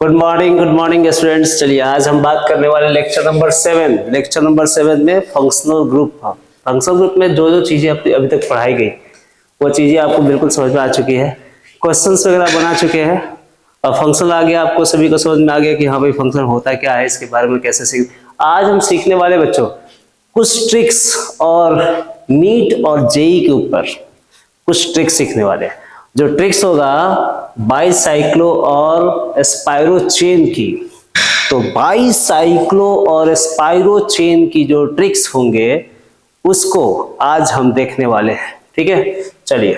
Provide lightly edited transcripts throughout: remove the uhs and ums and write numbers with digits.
Good morning students. चलिए आज हम बात करने वाले लेक्चर नंबर 7 में फंक्शनल ग्रुप। फंक्शनल ग्रुप में जो जो चीजें अभी तक पढ़ाई गई वो चीजें आपको बिल्कुल समझ में आ चुकी है, क्वेश्चंस वगैरह बना चुके हैं और फंक्शन आ गया, आपको सभी को समझ में आ गया कि हाँ भाई फंक्शन होता क्या है, इसके बारे में कैसे सीख। आज हम सीखने वाले बच्चों कुछ ट्रिक्स और नीट और जेई के ऊपर कुछ ट्रिक्स सीखने वाले हैं। जो ट्रिक्स होगा बाईसाइक्लो और स्पाइरो चेन की, तो बाईसाइक्लो और स्पाइरो चेन की जो ट्रिक्स होंगे उसको आज हम देखने वाले हैं। ठीक है, चलिए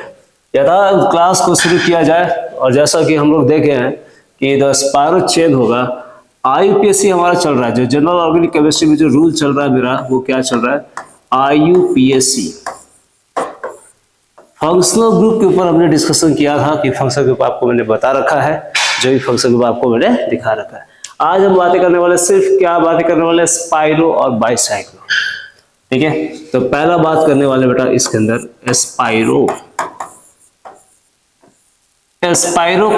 यथा क्लास को शुरू किया जाए। और जैसा कि हम लोग देखे हैं कि जो स्पाइरो चेन होगा, आईयूपीएससी हमारा चल रहा है, जो जनरल ऑर्गेनिक केमिस्ट्री में जो रूल चल रहा है मेरा, वो क्या चल रहा है, आईयूपीएससी। फंक्शनल ग्रुप के ऊपर हमने डिस्कशन किया था कि फंक्शनल ग्रुप आपको मैंने बता रखा है, जो भी फंक्शनल ग्रुप आपको मैंने दिखा रखा है। आज हम बातें करने वाले सिर्फ क्या बातें करने वाले, स्पाइरो और बाईसाइक्लो। ठीक है, तो पहला बात करने वाले बेटा इसके अंदर स्पाइरो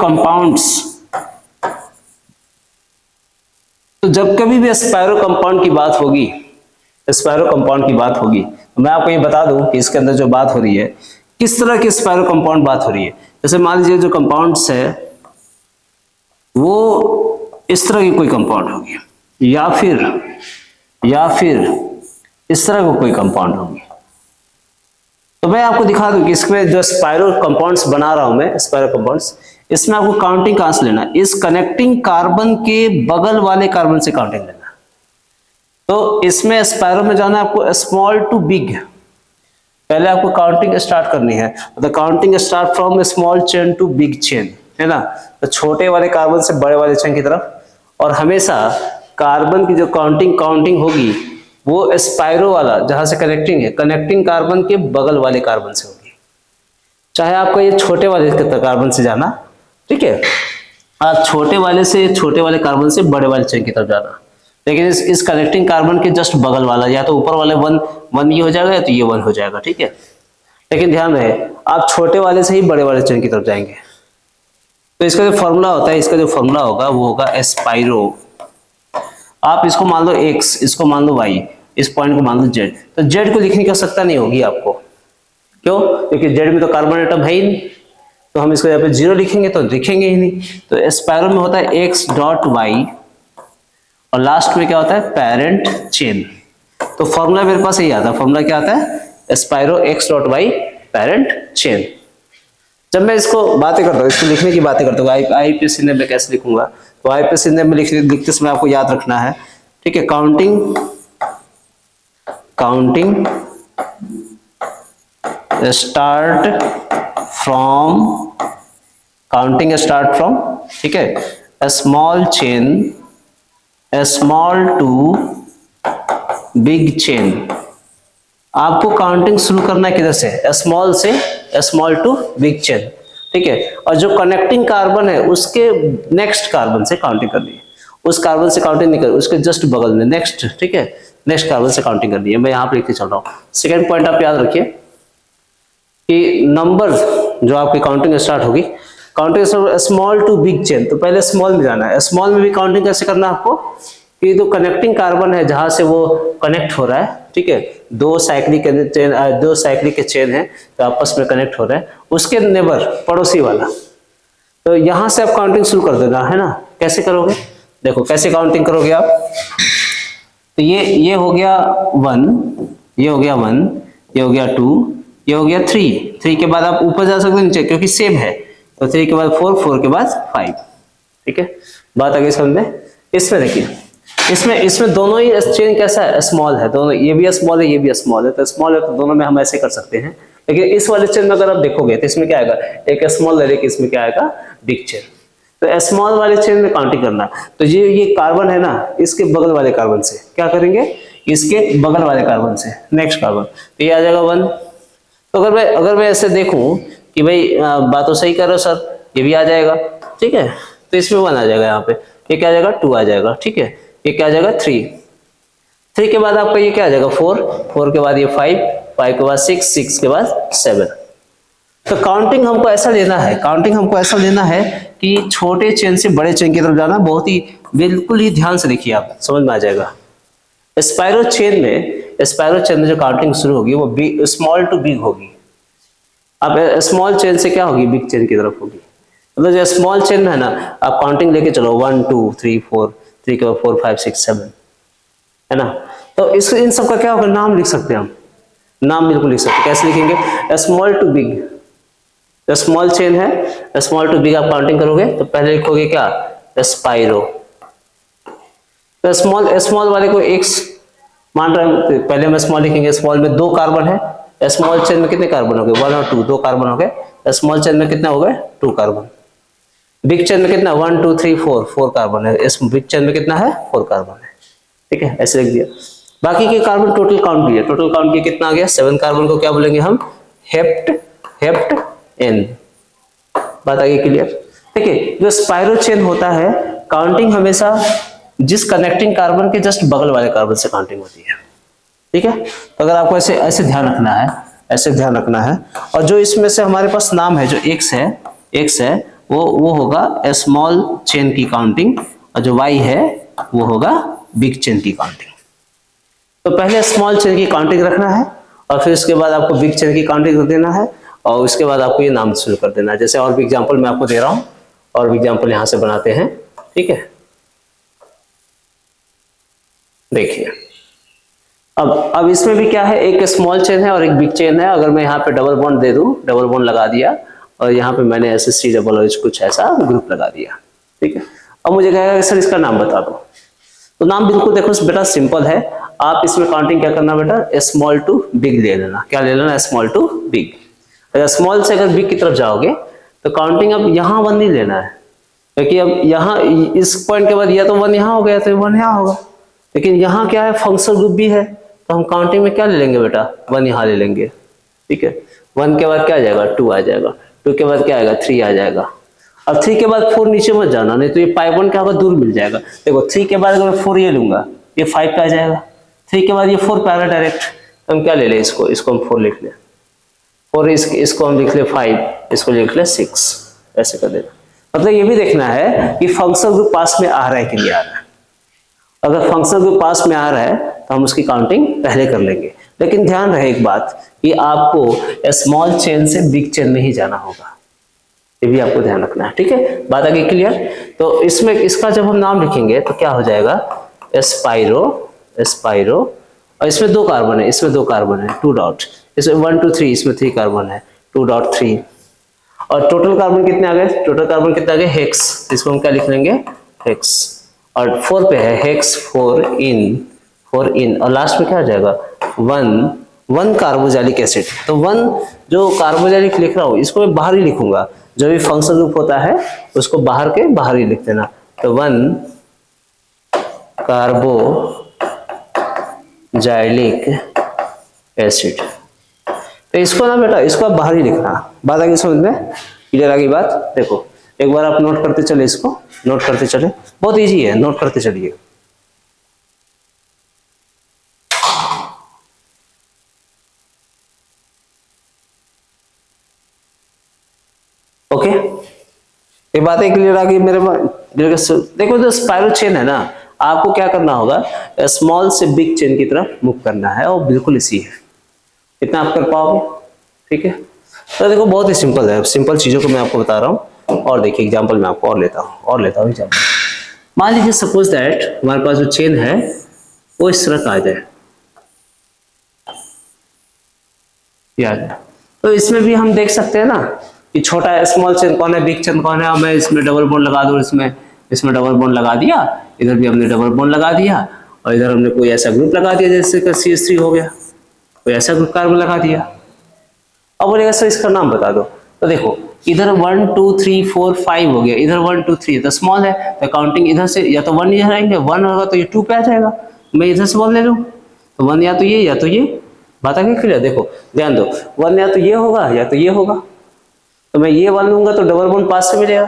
कंपाउंड्स। तो जब कभी भी स्पाइरो कंपाउंड की बात होगी, तो मैं आपको ये बता दूं कि इसके अंदर जो बात हो रही है किस तरह की स्पाइरो कंपाउंड बात हो रही है। जैसे मान लीजिए जो कंपाउंड्स है वो इस तरह की कोई कंपाउंड होगी, या फिर इस तरह का कोई कंपाउंड होगी। तो मैं आपको दिखा दूं कि इसमें जो स्पाइरो कंपाउंड्स बना रहा हूं मैं, स्पाइरो कंपाउंड्स, इसमें आपको काउंटिंग कहां से लेना है, इस कनेक्टिंग कार्बन के बगल वाले कार्बन से काउंटिंग लेना है। तो इसमें स्पाइरो में जाना है आपको स्मॉल टू बिग, पहले आपको काउंटिंग स्टार्ट करनी है। The counting start from small chain to big chain, है ना। तो छोटे वाले कार्बन से बड़े वाले चेन की तरफ, और हमेशा कार्बन की जो काउंटिंग होगी वो स्पाइरो वाला जहां से कनेक्टिंग है, कनेक्टिंग कार्बन के बगल वाले कार्बन से होगी। चाहे आपको ये छोटे वाले कार्बन से जाना, ठीक है, आप छोटे वाले कार्बन से बड़े वाले चेन की तरफ जाना, लेकिन इस कनेक्टिंग कार्बन के जस्ट बगल वाला, या तो ऊपर वाले वन ये हो जाएगा या तो ये वन हो जाएगा। ठीक है, लेकिन ध्यान रहे आप छोटे वाले से ही बड़े वाले चेन की तरफ जाएंगे। तो इसका जो फॉर्मूला होता है, इसका जो फॉर्मूला होगा वो होगा स्पाइरो। आप इसको मान लो x, इसको मान लो y, इस पॉइंट को मान लो z। तो z को लिखने की आवश्यकता नहीं होगी आपको, क्यों? क्योंकि z में तो कार्बन एटम है ही नहीं, तो हम इसको यहाँ पे 0 लिखेंगे तो दिखेंगे ही नहीं। तो स्पाइरो में होता है x डॉट y और लास्ट में क्या होता है, पेरेंट चेन। तो फॉर्मूला मेरे पास यही आता है, फॉर्मूला क्या आता है, spiro x dot y parent chain. जब मैं इसको बातें करता हूँ, इसको लिखने की बातें करता हूँ, आईपीएससी ने मैं कैसे लिखूंगा, तो आईपीएससी ने में लिखते समय आपको याद रखना है, ठीक है, काउंटिंग स्टार्ट फ्रॉम, ठीक है, small chain, small to big chain. आपको काउंटिंग शुरू करना है किधर से, स्मॉल से स्मॉल टू बिग चेन। ठीक है, और जो कनेक्टिंग कार्बन है उसके नेक्स्ट कार्बन से काउंटिंग करनी है, उस कार्बन से काउंटिंग नहीं करनी, उसके जस्ट बगल में नेक्स्ट, ठीक है, नेक्स्ट कार्बन से काउंटिंग करनी है। मैं यहाँ पे लिखते चल रहा हूँ। सेकेंड पॉइंट आप याद रखिए कि नंबर जो आपकी काउंटिंग स्टार्ट होगी, counting small to big chain, तो पहले स्मॉल में जाना है। स्मॉल में भी काउंटिंग कैसे करना है आपको, कि जो कनेक्टिंग कार्बन है जहां से वो कनेक्ट हो रहा है, ठीक है, दो साइक्लिक के चेन है तो आपस में कनेक्ट हो रहा है, उसके नेबर, पड़ोसी वाला, तो यहां से आप काउंटिंग शुरू कर देना है ना। कैसे करोगे, देखो कैसे काउंटिंग करोगे आप। तो ये हो गया 1, ये हो गया 1, ये हो गया 2, ये हो गया 3 के बाद आप ऊपर जा सकते हो नीचे क्योंकि सेम है, तो 3 के बाद 4 के बाद 5। ठीक है, बात आगे समझ में। इसमें देखिए, इसमें दोनों ही चेन कैसा है, स्मॉल है, दोनों, ये भी स्मॉल है, ये भी स्मॉल है, तो स्मॉल है तो दोनों में हम ऐसे कर सकते हैं। लेकिन इस वाले चेन में अगर आप देखोगे तो इसमें क्या आएगा, एक स्मॉल है, लेकिन इसमें क्या आएगा, बिग चेन। तो स्मॉल वाले चेन में काउंटिंग करना। तो ये कार्बन है ना, इसके बगल वाले कार्बन से क्या करेंगे, इसके बगल वाले कार्बन से नेक्स्ट कार्बन, तो ये आ जाएगा 1। तो अगर मैं ऐसे देखूं कि भाई बात तो सही कर रहे हो सर, ये भी आ जाएगा, ठीक है, तो इसमें 1 आ जाएगा, यहाँ पे ये क्या आ जाएगा, 2 आ जाएगा, ठीक है, ये क्या आ जाएगा, 3 के बाद आपका ये क्या आ जाएगा, 4 के बाद ये 5 के बाद 6 के बाद 7। तो काउंटिंग हमको ऐसा लेना है, काउंटिंग हमको ऐसा लेना है कि छोटे चेन से बड़े चेन की तरफ जाना, बहुत ही बिल्कुल ही ध्यान से देखिए, आप समझ में आ जाएगा। स्पाइरो चेन में जो काउंटिंग शुरू होगी वो स्मॉल टू बिग होगी। अब स्मॉल चेन से क्या होगी, बिग चेन की तरफ होगी। मतलब जो स्मॉल चेन में है ना, आप काउंटिंग लेके चलो 1 2 3 4, 3 के बाद 4 5 6 7, है ना। तो इस इन सब का क्या होगा, नाम लिख सकते हैं हम, नाम बिल्कुल लिख सकते हैं। कैसे लिखेंगे, स्मॉल टू बिग, जो स्मॉल चेन है स्मॉल टू बिग आप काउंटिंग करोगे तो पहले लिखोगे क्या, स्पाइरो। तो स्मॉल वाले को एक्स मान रहे हैं, तो पहले में स्मॉल लिखेंगे। स्मॉल में 2 कार्बन है, स्मॉल चेन में कितने कार्बन हो गए, 1 और 2, 2 कार्बन हो गए। स्मॉल चेन में कितना हो गए, 2 कार्बन। बिग चेन में कितना, 1 2 3 4, 4 कार्बन है। इस बिग चेन में कितना है, 4 कार्बन है। ठीक है, ऐसे लिख दिया। बाकी के कार्बन टोटल काउंट किया, टोटल काउंट किया कितना आ गया, 7 कार्बन को क्या बोलेंगे हम, हेप्ट एन। बात आ गई क्लियर। देखिए जो स्पाइरो चेन होता है, काउंटिंग हमेशा जिस कनेक्टिंग कार्बन के जस्ट बगल वाले कार्बन से काउंटिंग होती है। ठीक है, तो अगर आपको ऐसे ऐसे ध्यान रखना है, ऐसे ध्यान रखना है। और जो इसमें से हमारे पास नाम है, जो एक्स है वो होगा स्मॉल चेन की काउंटिंग, और जो वाई है वो होगा बिग चेन की काउंटिंग। तो पहले स्मॉल चेन की काउंटिंग रखना है, और फिर उसके बाद आपको बिग चेन की काउंटिंग कर देना है, और उसके बाद आपको ये नाम शुरू कर देना है। जैसे और भी एग्जाम्पल मैं आपको दे रहा हूँ, और भी एग्जाम्पल यहाँ से बनाते हैं। ठीक है, देखिए अब इसमें भी क्या है, एक स्मॉल चेन है और एक बिग चेन है। अगर मैं यहाँ पे डबल बॉन्ड दे दूं, डबल बॉन्ड लगा दिया, और यहाँ पे मैंने ऐसे COOH कुछ ऐसा ग्रुप लगा दिया। ठीक है, अब मुझे कहेगा सर इसका नाम बता दो। तो नाम बिल्कुल देखो बेटा सिंपल है। आप इसमें काउंटिंग क्या करना बेटा, स्मॉल टू बिग ले लेना। क्या ले लेना, स्मॉल टू बिग। अगर स्मॉल से अगर बिग की तरफ जाओगे तो काउंटिंग अब यहाँ 1 नहीं लेना है, क्योंकि अब यहाँ इस पॉइंट के बाद या तो 1 यहाँ हो गया तो 1 यहाँ होगा। लेकिन यहाँ क्या है, फंक्शनल ग्रुप भी है, तो हम काउंटिंग में क्या ले लेंगे बेटा, 1 यहाँ ले लेंगे। ठीक है, 1 के बाद क्या आ जाएगा, 2 आ जाएगा। 2 के बाद क्या आएगा, 3 आ जाएगा। अब 3 के बाद 4 नीचे मत जाना, नहीं तो ये पाई 1 क्या होगा, दूर मिल जाएगा। देखो 3 के बाद अगर मैं 4 ये लूंगा, ये 5 पे आ जाएगा। 3 के बाद ये 4 पे आ रहा डायरेक्ट, तो हम क्या ले लें, इसको हम 4 लिख लें, और इसको हम लिख ले 5, इसको लिख ले 6, ऐसे कर देना। मतलब ये भी देखना है कि फंक्शनल ग्रुप पास में आ रहा है कि नहीं आ रहा है। अगर फंक्शनल ग्रुप पास में आ रहा है तो हम उसकी काउंटिंग पहले कर लेंगे। लेकिन ध्यान रहे एक बात, कि आपको स्मॉल चेन से बिग चेन में ही जाना होगा, ये भी आपको ध्यान रखना है। ठीक है, बात आ गई क्लियर। तो इसमें इसका जब हम नाम लिखेंगे तो क्या हो जाएगा, स्पाइरो, और इसमें 2 कार्बन है, इसमें 2 कार्बन है, 2 डॉट, इसमें 1 2 3, इसमें 3 कार्बन है, 2 डॉट 3। और टोटल कार्बन कितने आ गए, टोटल कार्बन कितने आ गए, हेक्स, इसको हम क्या लिख लेंगे, हेक्स। और 4 पे है हेक्स 4 इन, और लास्ट में क्या आ जाएगा, 1 कार्बोक्सिलिक एसिड। तो 1 जो कार्बोक्सिलिक लिख रहा हूँ, इसको मैं बाहर ही लिखूंगा, जो भी फंक्शनल ग्रुप होता है उसको बाहर ही लिख देना। तो 1 कार्बोक्सिलिक एसिड। तो इसको ना बेटा, इसको आप बाहर ही लिखना। बात आ गई समझ में, क्लियर आ गई बात। देखो एक बार आप नोट करते चले, इसको नोट करते चले, बहुत इजी है, नोट करते चलिए। ओके, ये बातें क्लियर आ गई मेरे पास। देखो जो स्पाइरो चेन है ना, आपको क्या करना होगा, स्मॉल से बिग चेन की तरफ मूव करना है, और बिल्कुल इसी है। कितना आप कर पाओगे, ठीक है। तो देखो बहुत ही सिंपल है, सिंपल चीजों को मैं आपको बता रहा हूँ। और देखिए एग्जांपल मैं आपको और लेता हूँ एग्जांपल। मान लीजिए सपोज दैट हमारे पास जो चेन है वो इस तरह का आ जाए, याद है। तो इसमें भी हम देख सकते हैं ना कि छोटा स्मॉल चेन कौन है, बिग चेन कौन है। और मैं इसमें डबल बॉन्ड लगा दूं, इसमें डबल बॉन्ड लगा दिया, इधर भी हमने डबल बॉन्ड लगा दिया, और इधर हमने कोई ऐसा ग्रुप लगा दिया जैसे कि CH3 हो गया, कोई ऐसा ग्रुप कार्बन लगा दिया। अब बोलेगा सर इसका नाम बता दो। तो देखो इधर 1 2 3 4 5 हो गया, इधर 1 2 3 तो स्मॉल है, तो काउंटिंग इधर से या तो 1 इधर आएंगे, 1 होगा तो ये 2 पे आ जाएगा। मैं इधर से 1 ले लूँ तो 1 या तो ये बात आ गई क्लियर। देखो ध्यान दो, 1 या तो ये होगा या तो ये होगा, तो मैं ये 1 लूंगा तो डबल बॉन्ड पास से मिलेगा,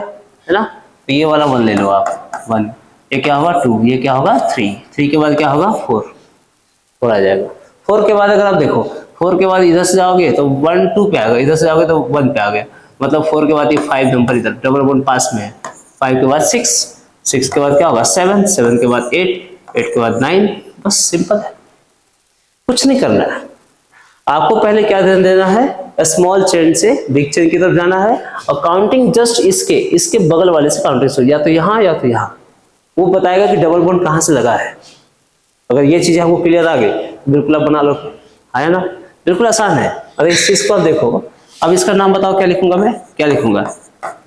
है ना। तो ये वाला 1 ले लो आप, 1, ये क्या होगा 2, ये क्या होगा 3 के बाद क्या होगा 4 आ जाएगा। 4 के बाद अगर आप देखो 4 के बाद इधर से जाओगे तो 1 2 पे आ गया, इधर से जाओगे तो 1 पे आ गया, मतलब 4 के बाद ये 5 नंबर इधर डबल बॉन्ड पास में है। 5 के बाद 6, 6 के बाद क्या होगा 7, 7 के बाद 8, 8 के बाद 9। बस सिंपल है, कुछ नहीं करना है आपको। पहले क्या ध्यान देना है, स्मॉल चेन से बिग चेन की तरफ जाना है और काउंटिंग जस्ट इसके बगल वाले से काउंटिंग शुरू, या तो यहाँ या तो यहाँ। वो बताएगा कि डबल बॉन्ड कहाँ से लगा है। अगर ये चीजें आपको क्लियर आ गई बिल्कुल आप बना लो, है ना, बिल्कुल आसान है। अगर इस चीज को आप देखो, अब इसका नाम बताओ क्या लिखूंगा मैं, क्या लिखूंगा,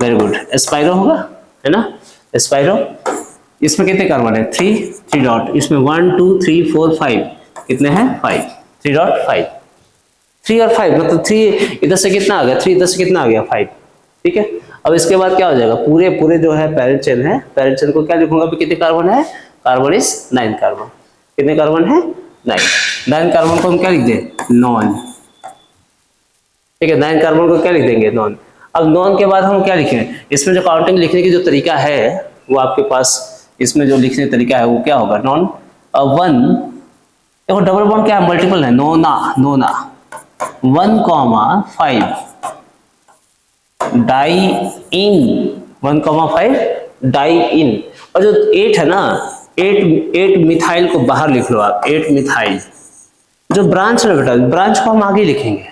वेरी गुड, स्पाइरो होगा, है ना, स्पाइरो। इसमें कितने कार्बन है, 3 डॉट, इसमें 1 2 3 4 5, कितने हैं 5, 3 डॉट 5, 3 और 5 मतलब 3 इधर से कितना आ गया, 3 इधर से कितना आ गया 5, ठीक है। अब इसके बाद क्या हो जाएगा, पूरे पूरे जो है पेरेंट चेन है, पेरेंट चेन को क्या लिखूंगा, कितने कार्बन है, कार्बन इज 9 कार्बन, कितने कार्बन है 9, 9 कार्बन को हम क्या लिख दें, नॉन, ठीक है, 9 कार्बन को क्या लिख देंगे, नॉन। अब नॉन के बाद हम क्या लिखें, इसमें जो काउंटिंग लिखने की जो तरीका है वो आपके पास, इसमें जो लिखने का तरीका है वो क्या होगा, नॉन 1, देखो डबल बॉन्ड क्या है, मल्टीपल है, नोना नोना, 1,5 डाई इन, 1,5 डाई इन, और जो 8 है ना, 8 मिथाइल को बाहर लिख लो आप, 8 मिथाइल। जो ब्रांच है बेटा, ब्रांच को हम आगे लिखेंगे,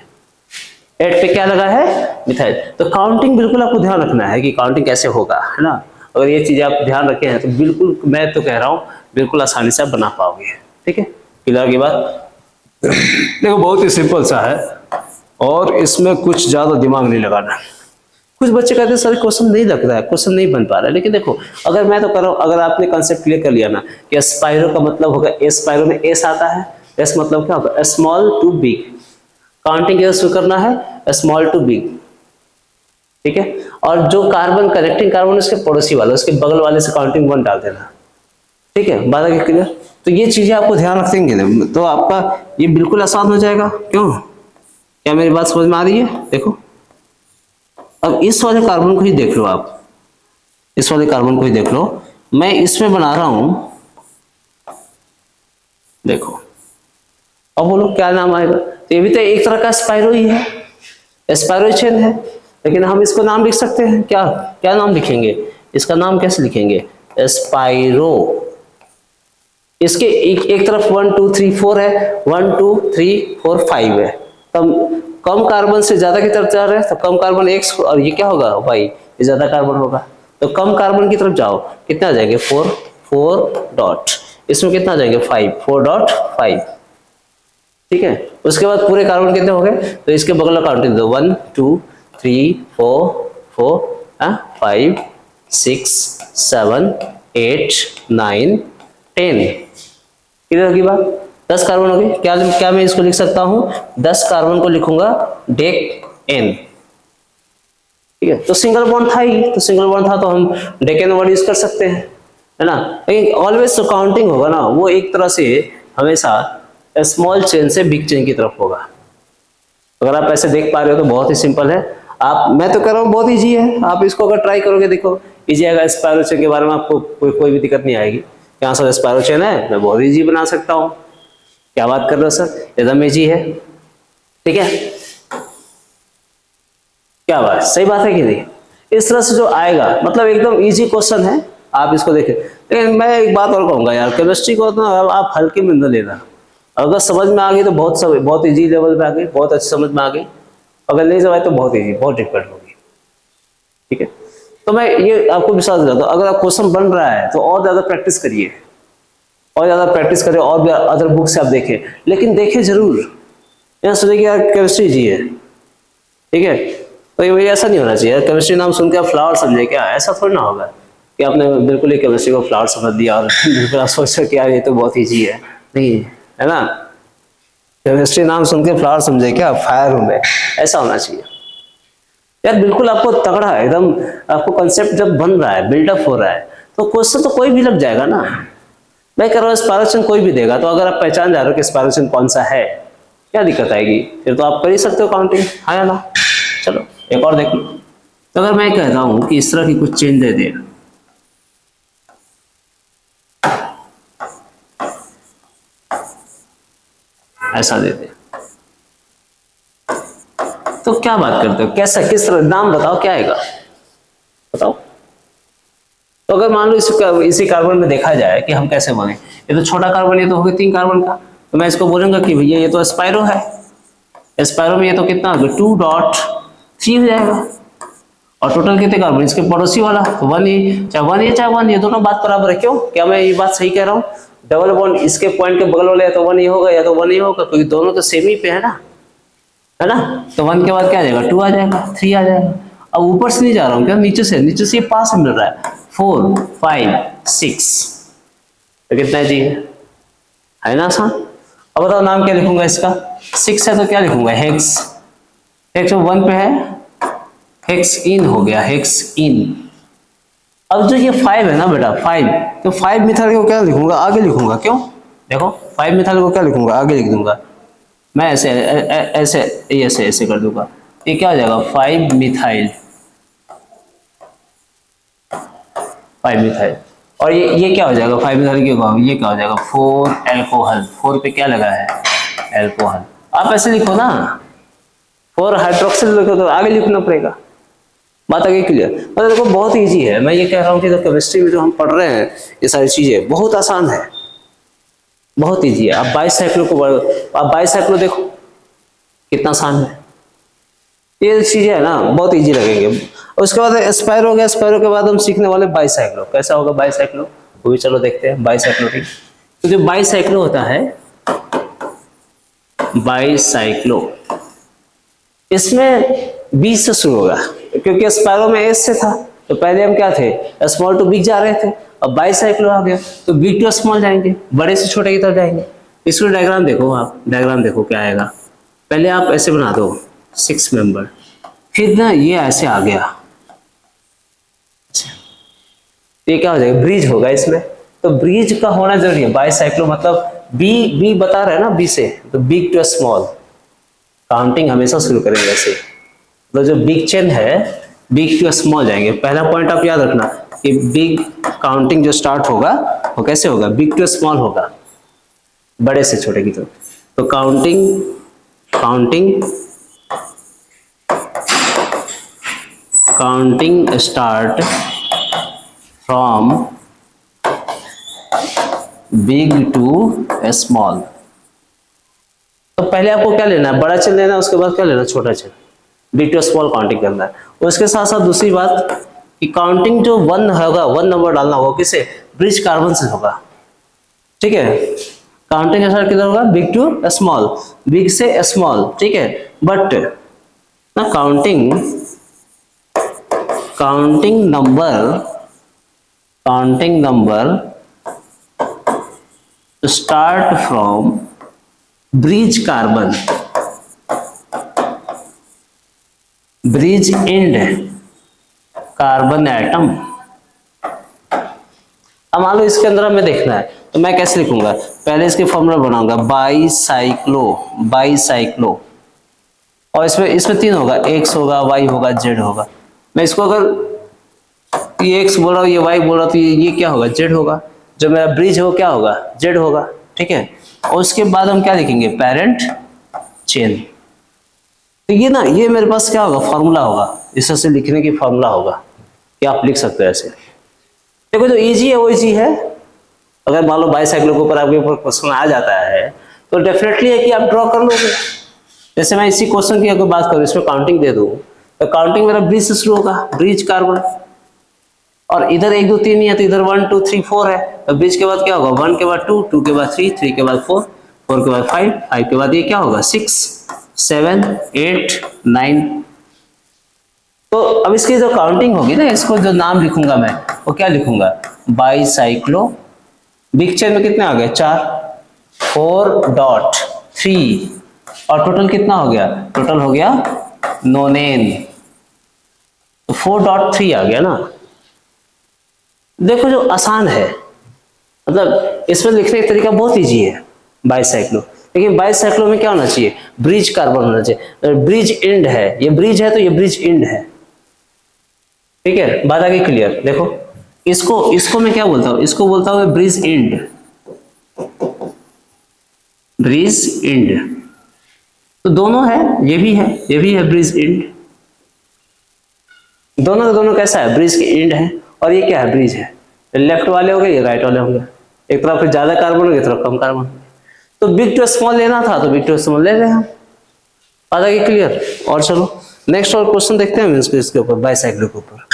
8 पे क्या लगा है, मिथाइल। तो काउंटिंग बिल्कुल आपको ध्यान रखना है कि काउंटिंग कैसे होगा, है ना। अगर ये चीजें आप ध्यान रखे हैं तो बिल्कुल, मैं तो कह रहा हूँ बिल्कुल आसानी से आप बना पाओगे, ठीक है। क्लियर की बात, देखो बहुत ही सिंपल सा है और इसमें कुछ ज्यादा दिमाग नहीं लगाना। कुछ बच्चे कहते हैं सर क्वेश्चन नहीं लग रहा है, क्वेश्चन नहीं बन पा रहा है, लेकिन देखो अगर मैं तो कर रहा हूं, अगर आपने कंसेप्ट क्लियर कर लिया ना कि स्पाइरो का मतलब होगा, स्पाइरो में एस आता है, एस मतलब क्या होगा, स्मॉल टू बिग, काउंटिंग कैसे शुरू करना है, स्मॉल टू बिग, ठीक है। और जो कार्बन कनेक्टिंग कार्बन उसके पड़ोसी वाले, उसके बगल वाले से काउंटिंग 1 डाल देना, ठीक है, बात आगे क्लियर। तो ये चीजें आपको ध्यान रखेंगे ना तो आपका ये बिल्कुल आसान हो जाएगा। क्यों, क्या मेरी बात समझ में आ रही है, देखो अब इस वाले कार्बन को ही देख लो आप, इस वाले कार्बन को ही देख लो, मैं इसमें बना रहा हूं, देखो अब बोलो क्या नाम आएगा, तो ये भी तो एक तरह का स्पाइरो ही है, स्पाइरो चेन है, लेकिन हम इसको नाम लिख सकते हैं, क्या क्या नाम लिखेंगे, इसका नाम कैसे लिखेंगे, स्पाइरो। इसके एक तरफ 1 2 3 4 है, 1 2 3 4 5 है, तब कम कार्बन से ज्यादा की तरफ जा रहे हैं तो कम कार्बन एक्स, और ये क्या होगा भाई, ये ज्यादा कार्बन होगा, तो कम कार्बन की तरफ जाओ, कितना आ जाएंगे 4 4 डॉट, इसमें कितना आ जाएंगे 5 4 डॉट 5, ठीक है। उसके बाद पूरे कार्बन कितने हो गए, तो इसके बगल में काउंटिंग दो, 1 2 3 4 4 5 6 7 8 9 10, किधर की बात, 10 कार्बन हो गए, क्या क्या मैं इसको लिख सकता हूं, 10 कार्बन को लिखूंगा डेक एन, ठीक है। तो सिंगल बॉन्ड था ही, तो सिंगल बॉन्ड था तो हम डेक एन वर्ड यूज कर सकते हैं, है ना। लेकिन ऑलवेज जो काउंटिंग होगा ना वो एक तरह से हमेशा स्मॉल चेन से बिग चेन की तरफ होगा। अगर आप ऐसे देख पा रहे हो तो बहुत ही सिंपल है, आप, मैं तो कह रहा हूँ बहुत इजी है, आप इसको अगर ट्राई करोगे देखो इजी आएगा। स्पाइरो चेन के बारे में आपको कोई भी दिक्कत नहीं आएगी, यहाँ सर स्पाइरो चेन है, मैं बहुत इजी बना सकता हूँ, क्या बात कर रहे हो सर, एकदम इजी है, ठीक है, क्या बात, सही बात है कि नहीं। इस तरह से जो आएगा मतलब एकदम इजी क्वेश्चन है, आप इसको देखें। लेकिन मैं एक बात और कहूंगा यार, केमिस्ट्री को तो आप हल्के में न लेना, अगर समझ में आ गई तो बहुत इजी लेवल पे आ गई, बहुत अच्छी समझ में आ गई, अगर नहीं समझ तो बहुत इजी, बहुत डिफिकल्ट होगी, ठीक है। तो मैं ये आपको विश्वास दिलाता हूं, अगर आप क्वेश्चन बन रहा है तो और ज्यादा प्रैक्टिस करिए, और ज्यादा प्रैक्टिस करें, और भी अदर बुक से आप देखें, लेकिन देखें जरूर, यहाँ सोचे कि यार केमिस्ट्री जी है, ठीक है। तो ये ऐसा नहीं होना चाहिए, केमिस्ट्री नाम सुन के आप फ्लावर समझे क्या, ऐसा थोड़ी ना होगा कि आपने बिल्कुल ही केमिस्ट्री को फ्लावर समझ दिया और बिल्कुल आप सोच कि यार ये तो बहुत ईजी है, नहीं है ना। केमिस्ट्री नाम सुन के फ्लावर समझे क्या, फायर हूं मैं, ऐसा होना चाहिए यार। बिल्कुल आपको तगड़ा है एकदम, आपको कंसेप्ट जब बन रहा है, बिल्डअप हो रहा है, तो क्वेश्चन तो कोई भी लग जाएगा ना। मैं कह रहा हूँ स्पाइरो कोई भी देगा, तो अगर आप पहचान जा रहे हो कि स्पाइरो कौन सा है, क्या दिक्कत आएगी, फिर तो आप कर ही सकते हो काउंटिंग, हाँ या ना। चलो एक और देख लो, तो अगर मैं कहता हूं कि इस तरह की कुछ चेन दे दे, ऐसा दे दे, तो क्या बात करते हो, कैसा, किस तरह, नाम बताओ क्या आएगा, बताओ। तो अगर मान लो इसी कार्बन में देखा जाए कि हम कैसे बने, ये तो छोटा कार्बन, ये तो हो गया 3 कार्बन का, तो मैं इसको बोलूंगा कि भैया ये तो स्पाइरो है, स्पाइरो में ये तो कितना हो गया 2.3 हो जाएगा। और टोटल कितने कार्बन, इसके पड़ोसी वाला तो 1 ही, चाहे 1 ये चाहे 1 ये, दोनों बात बराबर है। क्यों, क्या मैं ये बात सही कह रहा हूँ? डबल बॉन्ड इसके पॉइंट के बगल वाले या तो 1 ही होगा या तो 1 ही होगा, क्योंकि दोनों तो सेम ही पे है ना। तो 1 के बाद क्या आ जाएगा, 2 आ जाएगा, 3 आ जाएगा। अब ऊपर से नहीं जा रहा हूँ क्या, नीचे से पास मिल रहा है, 4 5 6, तो कितना जी है ना आसान। अब बताओ नाम क्या लिखूंगा इसका, 6 है तो क्या लिखूंगा, हेक्स, हेक्स 1 पे है, हेक्स इन हो गया, हेक्स इन। अब जो ये 5 है ना बेटा, 5, तो 5 मिथाइल को क्या लिखूंगा, आगे लिखूंगा। क्यों, देखो 5 मिथाइल को क्या लिखूंगा, आगे लिख दूंगा मैं, ऐसे ऐसे ऐसे ऐसे कर दूंगा, ये क्या हो जाएगा 5 मिथाइल, 5 मिथाइल। और ये क्या हो जाएगा 5 मिथाइल की होगा, ये क्या हो जाएगा 4 एल्कोहल, 4 पे क्या लगा है एल्कोहल। आप ऐसे लिखो ना, 4 हाइड्रोक्सिल लिखो तो आगे लिखना पड़ेगा, बात आगे क्लियर। मतलब देखो बहुत इजी है, मैं ये कह रहा हूँ कि केमिस्ट्री में जो हम पढ़ रहे हैं ये सारी चीजें बहुत आसान है, बहुत इजी है। आप बाईसाइक्लो को, आप बाईसाइक्लो देखो कितना आसान है, ये चीजें है ना बहुत इजी लगेंगे। उसके बाद स्पाइरो हो गया, स्पाइरो के बाद हम सीखने वाले बाईसाइक्लो, कैसा होगा बाईसाइक्लो वो भी चलो देखते हैं। बाईसाइक्लो ठीक, तो जो बाईसाइक्लो होता है, बाईसाइक्लो इसमें बी से शुरू होगा, क्योंकि स्पाइरो में एस से था, तो पहले हम क्या थे स्मॉल टू बिग जा रहे थे, अब बाईसाइक्लो आ गया तो बिग टू स्मॉल जाएंगे, बड़े से छोटे की तरफ जाएंगे। इसको डायग्राम देखो, आप डायग्राम देखो क्या आएगा, पहले आप ऐसे बना दो 6 मेंबर, फिर ना ये ऐसे आ गया, ये क्या हो जाएगा ब्रिज होगा इसमें, तो ब्रिज का होना जरूरी है। बाईसाइक्लो मतलब बी बता रहे हैं ना, बी से तो बिग टू स्मॉल, काउंटिंग हमेशा शुरू करेंगे ऐसे, तो जो बिग चेन है बिग टू स्मॉल जाएंगे। पहला पॉइंट आप याद रखना कि बिग काउंटिंग जो स्टार्ट होगा वो कैसे होगा, बिग टू स्मॉल होगा, बड़े से छोटे की तरफ। तो counting start from big to small. तो पहले आपको क्या लेना है, बड़ा चेन लेना है, उसके बाद क्या लेना है छोटा chain, big to small counting करना है। उसके साथ साथ दूसरी बात कि काउंटिंग जो 1 होगा, 1 नंबर डालना होगा किसे, ब्रिज कार्बन से होगा, ठीक है। काउंटिंग स्टार्ट किधर होगा, बिग टू स्मॉल, बिग से स्मॉल, ठीक है। बट ना counting number start from bridge carbon, bridge and carbon atom. अब मान लो इसके अंदर हमें देखना है तो मैं कैसे लिखूंगा, पहले इसके फॉर्मूला बनाऊंगा बाईसाइक्लो, और इसमें 3 होगा, एक्स होगा, वाई होगा, जेड होगा। मैं इसको अगर ये एक्स बोल रहा हूँ, ये वाई बोल रहा हूँ, तो ये क्या होगा, जेड होगा। जो मेरा ब्रिज है वो क्या होगा, जेड होगा, ठीक है। और उसके बाद हम क्या लिखेंगे, पेरेंट चेन। तो ये ना, ये मेरे पास क्या होगा, फॉर्मूला होगा, इस तरह से लिखने की फॉर्मूला होगा कि आप लिख सकते हो ऐसे। देखो जो इजी है वो इजी है, अगर मान लो बाईसाइक्लो के ऊपर आपके ऊपर क्वेश्चन आ जाता है तो डेफिनेटली है कि आप ड्रॉ कर लोगे। जैसे मैं इसी क्वेश्चन की अगर बात करूं, इसमें काउंटिंग दे दूं तो काउंटिंग मेरा ब्रिज से शुरू होगा, ब्रिज कार्बन, और इधर 1 2 3 नहीं है तो इधर 1 2 3 4 है, तो ब्रिज के बाद क्या होगा, 1 के बाद 2, 2 के बाद 3, 3 के बाद 4, 4 के बाद 5, 5 के बाद ये क्या होगा 6 7 8 9। तो अब इसकी जो काउंटिंग होगी ना, इसको जो नाम लिखूंगा मैं वो क्या लिखूंगा, बाईसाइक्लो। बिग चेन में कितने आ गए 4, 4.3, और टोटल कितना हो गया, टोटल हो गया नोनेन, तो 4.3 आ गया ना। देखो जो आसान है, मतलब इसमें लिखने का तरीका बहुत इजी है बाईसाइक्लो, लेकिन बाईसाइक्लो में क्या होना चाहिए, ब्रिज कार्बन होना चाहिए, ब्रिज एंड है, ये ब्रिज है तो ये ब्रिज एंड है, ठीक है। बात आगे क्लियर। देखो इसको मैं क्या बोलता हूं, इसको बोलता हूं ब्रिज एंड, ब्रिज एंड। तो दोनों है, ये भी है, ये भी है ब्रिज एंड, दोनों का दोनों कैसा है, ब्रिज के एंड है, और ये क्या है, ब्रिज है। लेफ्ट वाले हो गए, ये राइट वाले होंगे, एक तरफ पे ज्यादा कार्बन होंगे, एक तरफ कम कार्बन। तो बिग टू स्मॉल लेना था तो बिग टू स्मॉल ले रहे हम। आ जाएगी क्लियर। और चलो नेक्स्ट और क्वेश्चन देखते हैं इसके ऊपर, बाइसाइक्लो के ऊपर।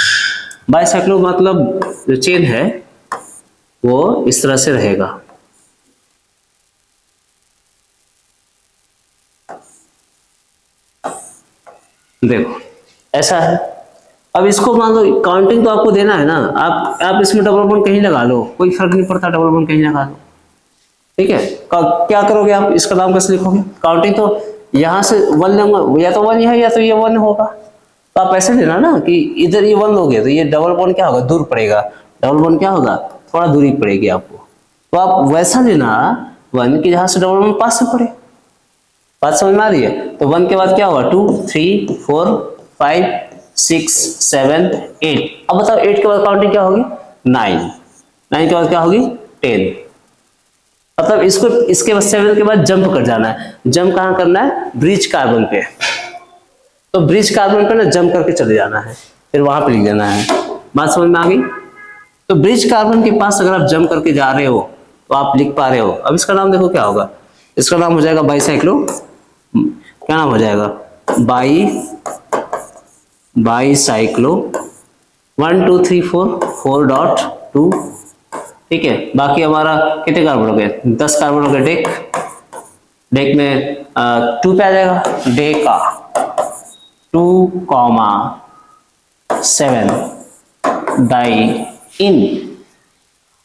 बाइसाइक्लो मतलब जो चेन है वो इस तरह से रहेगा। देखो ऐसा है। अब इसको मान लो काउंटिंग तो आपको देना है ना, आप इसमें डबल बॉन्ड कहीं लगा लो, कोई फर्क नहीं पड़ता, डबल बॉन्ड कहीं लगा लो, ठीक है। क्या करोगे आप, इसका नाम कैसे लिखोगे, काउंटिंग तो यहाँ से वन लेंगे, या तो वन है या तो ये वन होगा, तो आप ऐसे लेना ना कि इधर ये वन लोगे तो ये डबल बॉन्ड क्या होगा, दूर पड़ेगा, डबल बॉन्ड क्या होगा, थोड़ा दूरी पड़ेगी आपको, तो आप वैसा लेना वन की जहां से डबल बॉन्ड पास से पड़े। बात समझ में आ रही है। तो वन के बाद क्या होगा, 2 3 4 5 6 7 8। अब बताओ 8 के बाद काउंटिंग क्या होगी, 9, 9 के बाद क्या होगी, 10। मतलब इसको इसके बाद 7 के बाद जंप कर जाना है। जंप कहाँ करना है, ब्रिज कार्बन पे। तो ब्रिज कार्बन पे ना जंप करके चले जाना है, फिर वहां पे लिख देना है। बात समझ में आ गई। तो ब्रिज कार्बन के पास अगर आप जंप करके जा रहे हो तो आप लिख पा रहे हो। अब इसका नाम देखो क्या होगा, इसका नाम हो जाएगा बाइसाइक्लो, क्या नाम हो जाएगा, बाइसाइक्लो 1 2 3 4 4.2, ठीक है। बाकी हमारा कितने कार्बन हो गए, 10 कार्बन हो गए। डेक, डेक में 2 पे आ जाएगा, डेका 2,7 डाई इन।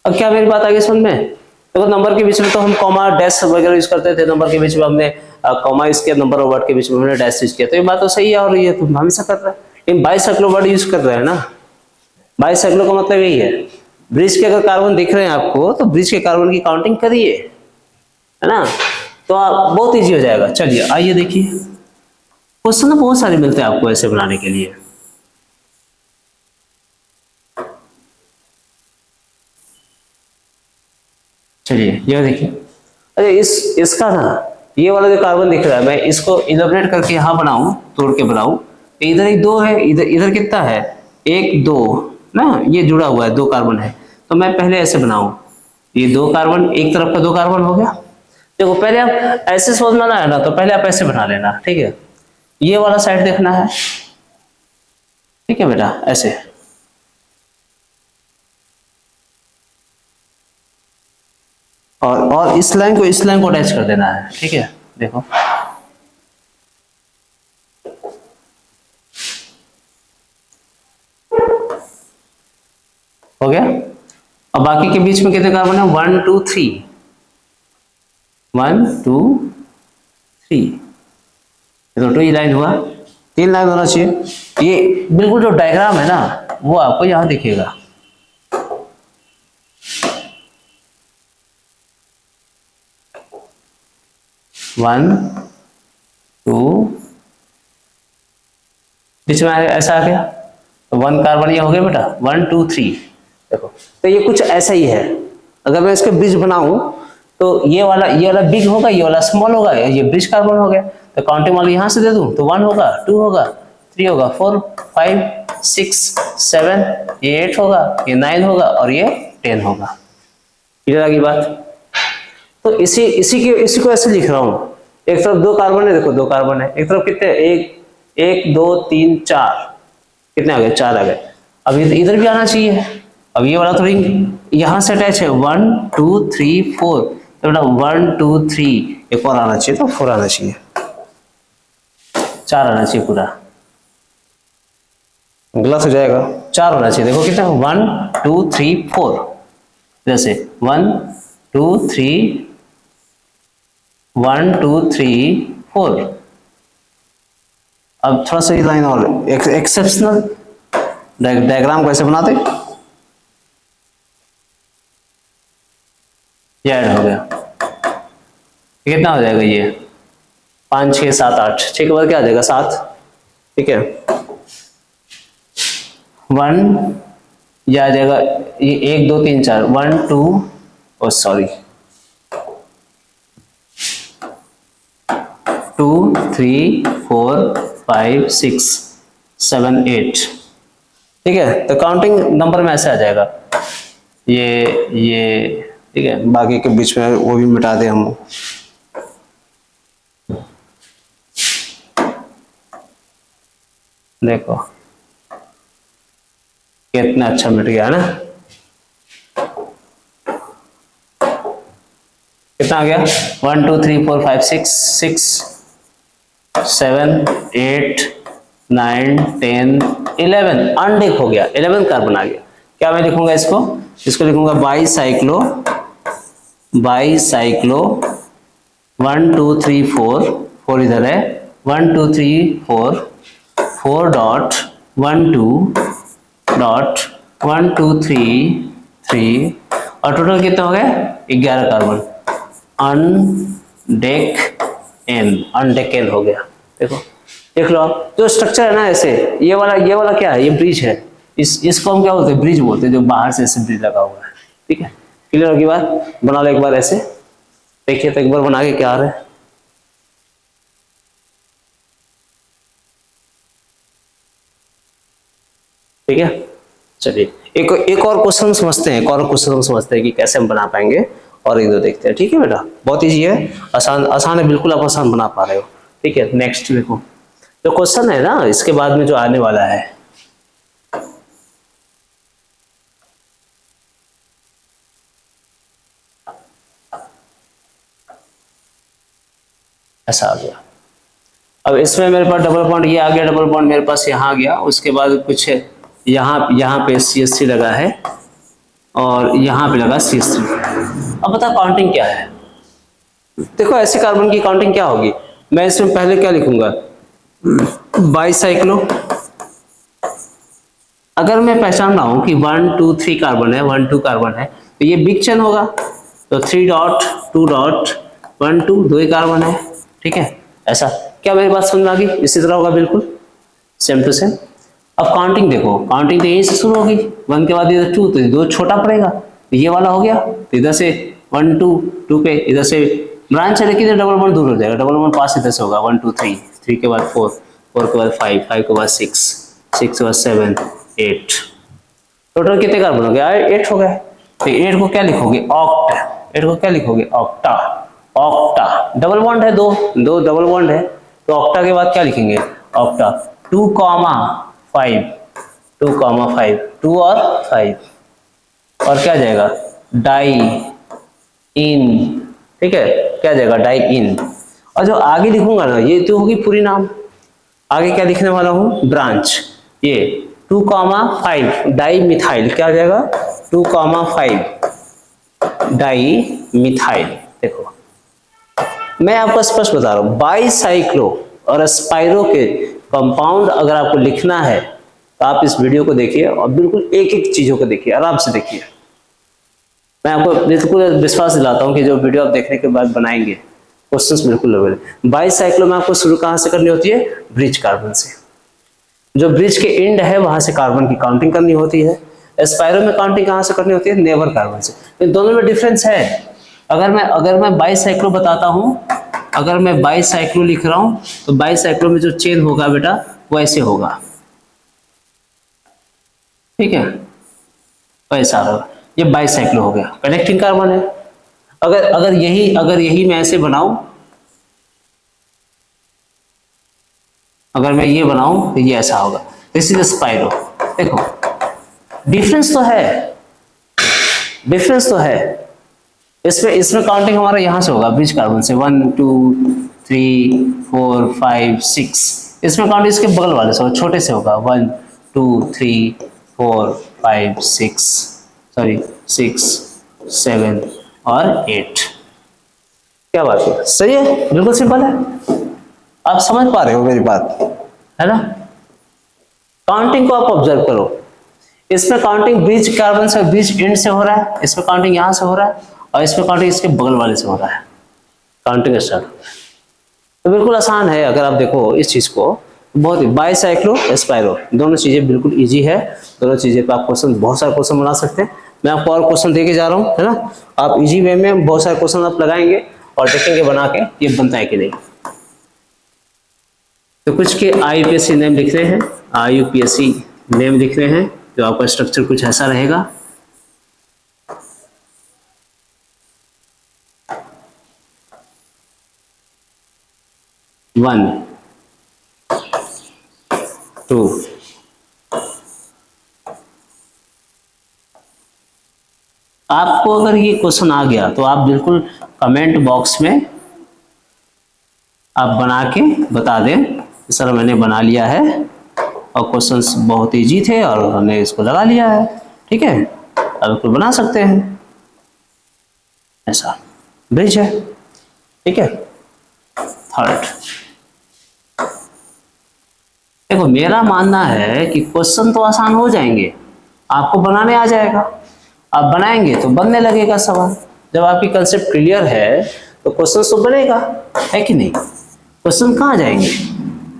अब क्या मेरी बात आगे समझ में, देखो नंबर के बीच में तो हम कॉमा डैश वगैरह यूज करते थे, नंबर के बीच में हमने कॉमा यूज किया, नंबर और वर्ड के बीच में हमने डैश यूज किया, तो ये बात तो सही है और ये तो हमेशा कर रहा है। लेकिन बाइसाइक्लो वर्ड यूज कर रहे हैं ना, बाइसाइक्लो का मतलब यही है, ब्रिज के अगर कार्बन दिख रहे हैं आपको तो ब्रिज के कार्बन की काउंटिंग करिए, है ना, तो आप बहुत इजी हो जाएगा। चलिए आइए देखिए, क्वेश्चन तो बहुत सारे मिलते हैं आपको ऐसे बनाने के लिए। चलिए ये देखिए, अरे इसका ना ये वाला जो कार्बन दिख रहा है, मैं इसको इलेबोरेट करके यहाँ बनाऊं, तोड़ के बनाऊं, इधर एक 2 है, इधर इधर कितना है, 1 2 ना, ये जुड़ा हुआ है, 2 कार्बन है, तो मैं पहले ऐसे बनाऊं, ये 2 कार्बन, एक तरफ का 2 कार्बन हो गया। देखो पहले आप ऐसे सोचना है ना, तो पहले आप ऐसे बना लेना, ठीक है। ये वाला साइड देखना है, ठीक है बेटा, ऐसे। और इस लाइन को अटैच कर देना है, ठीक है। देखो हो गया। अब बाकी के बीच में कितने कार्बन है, 1 2 3, 1 2 3, तो 2 ही लाइन हुआ, 3 लाइन होना चाहिए। ये बिल्कुल जो डायग्राम है ना वो आपको यहां दिखेगा, वन टू, बीच में ऐसा आ गया, तो 1 कार्बन ये हो गया बेटा, 1 2 3। देखो तो ये कुछ ऐसा ही है। अगर मैं इसके ब्रिज बनाऊं तो ये वाला बिग होगा, ये वाला स्मॉल होगा, ये ब्रिज कार्बन हो गया, तो काउंटिंग वाला यहां से दे दूं तो 1 होगा, 2 होगा, 3 होगा, 4 5 6 7, ये 8 होगा, ये 9 होगा और ये 10 होगा। क्लियर आ गई बात। तो इसी को ऐसे लिख रहा हूं, एक तरफ 2 कार्बन है, देखो 2 कार्बन है, एक तरफ कितने, 1 2 3 4, कितने आ गए, 4 आ गए। अब इधर भी आना चाहिए। अब ये वाला तो रिंग यहां से अटैच है, 1 2 3 4, तो बेटा 1 2 3, एक और आना चाहिए, तो 4 आना चाहिए, 4 आना चाहिए पूरा, गलत हो जाएगा, 4 होना चाहिए। देखो कितना, 1 2 3 4, जैसे 1 2 3 1 2 3 4। अब थोड़ा सा लाइन और एक्सेप्शनल डायग्राम कैसे बनाते, ये ऐड हो गया, कितना हो जाएगा, ये 5 6 7 8, 6 के बाद क्या आ जाएगा, 7, ठीक है। 1 ये आ जाएगा, ये 1 2 3 4, 1 2, ओ सॉरी 2 3 4 5 6 7 8। ठीक है, तो काउंटिंग नंबर में ऐसे आ जाएगा, ये ठीक है, बाकी के बीच में वो भी मिटा दें हम। देखो कितना अच्छा मिट गया है ना, कितना आ गया 1 2 3 4 5 6 6 7 8 9 10 11 अनडिक हो गया, 11 कार्बन आ गया। क्या मैं लिखूंगा इसको, इसको लिखूंगा बाईसाइक्लो 1 2 3 4 4 इधर है 1 2 3 4 4 डॉट 1 2 डॉट 1 2 3 3 और टोटल कितना हो गया 11 कार्बन। अनडेकेन हो गया। देखो देख लो आप, जो स्ट्रक्चर है ना ऐसे, ये वाला क्या है, ये ब्रिज है, इसको हम क्या बोलते हैं, ब्रिज बोलते हैं, जो बाहर से ऐसे ब्रिज लगा हुआ है। ठीक है, क्लियर होगी बात, बना लो एक बार ऐसे, देखिए तो एक बार बना के क्या आ रहा है। ठीक है, चलिए एक और क्वेश्चन समझते हैं, कि कैसे हम बना पाएंगे, और एक दो देखते हैं। ठीक है बेटा, बहुत इजी है, आसान है, बिल्कुल आप आसान बना पा रहे हो। ठीक है, नेक्स्ट देखो जो क्वेश्चन है ना, इसके बाद में जो आने वाला है, ऐसा आ गया। अब इसमें मेरे पास डबल बॉन्ड ये आ गया, डबल बॉन्ड मेरे पास यहाँ आ गया, उसके बाद कुछ यहाँ पे CH3 लगा है और यहाँ पे लगा CH3। अब बता काउंटिंग क्या है। देखो ऐसे कार्बन की काउंटिंग क्या होगी, मैं इसमें पहले क्या लिखूंगा, बाईसाइक्लो। अगर मैं पहचान रहा हूं कि 1 2 3 कार्बन है, 1 2 कार्बन है, तो ये बिग चेन होगा, तो 3 डॉट 2 डॉट 1 2 2 ही कार्बन है। ठीक है, ऐसा क्या मेरी बात समझ में आ गई, इसी तरह होगा बिल्कुल सेम टू सेम। अब काउंटिंग देखो, काउंटिंग तो यहीं से शुरू होगी, 1 के बाद इधर 2, तो 2 छोटा पड़ेगा, तो ये वाला हो गया, तो इधर से 1 2 2 पे इधर से ब्रांच है, लेकिन डबल बॉन्ड दूर हो जाएगा, डबल बॉन्ड पास इधर से होगा, 1 2 3 3 के बाद 4 4 के बाद 5 5 के बाद 6 6 के बाद 7 8। टोटल कितने कार्बन हो गया, 8 हो गए। तो 8 को क्या लिखोगे, ऑक्ट, 8 को क्या लिखोगे, ऑक्टा। ऑक्टा डबल बॉन्ड है, दो डबल बॉन्ड है, तो ऑक्टा के बाद क्या लिखेंगे, ऑक्टा 2 5 2 और 5, और क्या जाएगा डाई इन। ठीक है, क्या जाएगा डाई इन। और जो आगे लिखूंगा ना, ये तो होगी पूरी नाम, आगे क्या लिखने वाला हूं, ब्रांच, ये 2 5 डाई मिथाइल, क्या हो जाएगा 2 5 डाई मिथाइल। देखो मैं आपको स्पष्ट बता रहा हूं, बाईसाइक्लो और स्पाइरो के कंपाउंड अगर आपको लिखना है तो आप इस वीडियो को देखिए और बिल्कुल एक एक चीजों को देखिए, आराम से देखिए। मैं आपको बिल्कुल विश्वास दिलाता हूं कि जो वीडियो आप देखने के बाद बनाएंगे, क्वेश्चंस बिल्कुल अवेलेबल। बाईसाइक्लो में आपको शुरू कहां से करनी होती है, ब्रिज कार्बन से, जो ब्रिज के एंड है वहां से कार्बन की काउंटिंग करनी होती है। स्पाइरो में काउंटिंग कहां से करनी होती है, नेबर कार्बन से। तो दोनों में डिफरेंस है। अगर मैं बाईसाइक्लो बताता हूं, अगर मैं बाईसाइक्लो लिख रहा हूं, तो बाईसाइक्लो में जो चेन होगा बेटा वो ऐसे होगा। ठीक है, ऐसा होगा, ये बाईसाइक्लो हो गया, कनेक्टिंग कार्बन है। अगर यही मैं ऐसे बनाऊं, अगर मैं ये बनाऊं तो ये ऐसा होगा, दिस इज स्पाइरो। देखो डिफरेंस तो है, इसमें काउंटिंग हमारा यहां से होगा, ब्रिज कार्बन से 1 2 3 4 5 6। इसमें काउंटिंग इसके बगल वाले से होगा, छोटे से होगा, 1 2 3 4 5 6 7 और 8। क्या बात है, सही है, बिल्कुल सिंपल है, आप समझ पा रहे हो मेरी बात, है ना। काउंटिंग को आप ऑब्जर्व करो, इसमें काउंटिंग ब्रिज कार्बन से, ब्रिज एंड से हो रहा है, इसमें काउंटिंग यहां से हो रहा है, और इसमें काउंटिंग इसके बगल वाले से हो रहा है, काउंटिंग स्टार्ट। तो बिल्कुल आसान है, अगर आप देखो इस चीज को, बहुत बाईसाइक्लो स्पाइरो दोनों चीजें बिल्कुल इजी है, दोनों चीजें पे आप क्वेश्चन, बहुत सारे क्वेश्चन बना सकते हैं। मैं आपको और क्वेश्चन देके जा रहा हूँ, है ना, आप इजी वे में बहुत सारे क्वेश्चन आप लगाएंगे और देखेंगे बना के ये बनता है कि नहीं। तो कुछ के IUPAC नेम लिख रहे हैं, IUPAC नेम लिख रहे हैं, तो आपका स्ट्रक्चर कुछ ऐसा रहेगा। वन, टू, आपको अगर ये क्वेश्चन आ गया तो आप बिल्कुल कमेंट बॉक्स में आप बना के बता दें, सर मैंने बना लिया है और क्वेश्चंस बहुत इजी थे और हमने इसको लगा लिया है। ठीक है, अब इसको बना सकते हैं, ऐसा ब्रिज है। ठीक है, थर्ड, देखो मेरा मानना है कि क्वेश्चन तो आसान हो जाएंगे, आपको बनाने आ जाएगा, आप बनाएंगे तो बनने लगेगा सवाल। जब आपकी कंसेप्ट क्लियर है तो क्वेश्चन तो बनेगा, है कि नहीं? क्वेश्चन कहाँ जाएंगे?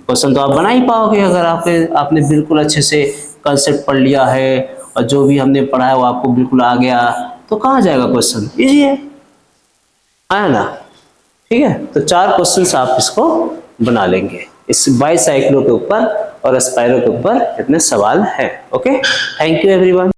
क्वेश्चन तो आप बना ही पाओगे अगर आपने बिल्कुल अच्छे से कंसेप्ट पढ़ लिया है और जो भी हमने पढ़ा है वो आपको बिल्कुल आ गया, तो कहाँ जाएगा क्वेश्चन? इजी है, आया ना? ठीक है, तो 4 क्वेश्चन आप इसको बना लेंगे। इस बाइसाइक्लो के ऊपर और स्पाइरो के ऊपर इतने सवाल है। Okay, thank you everyone.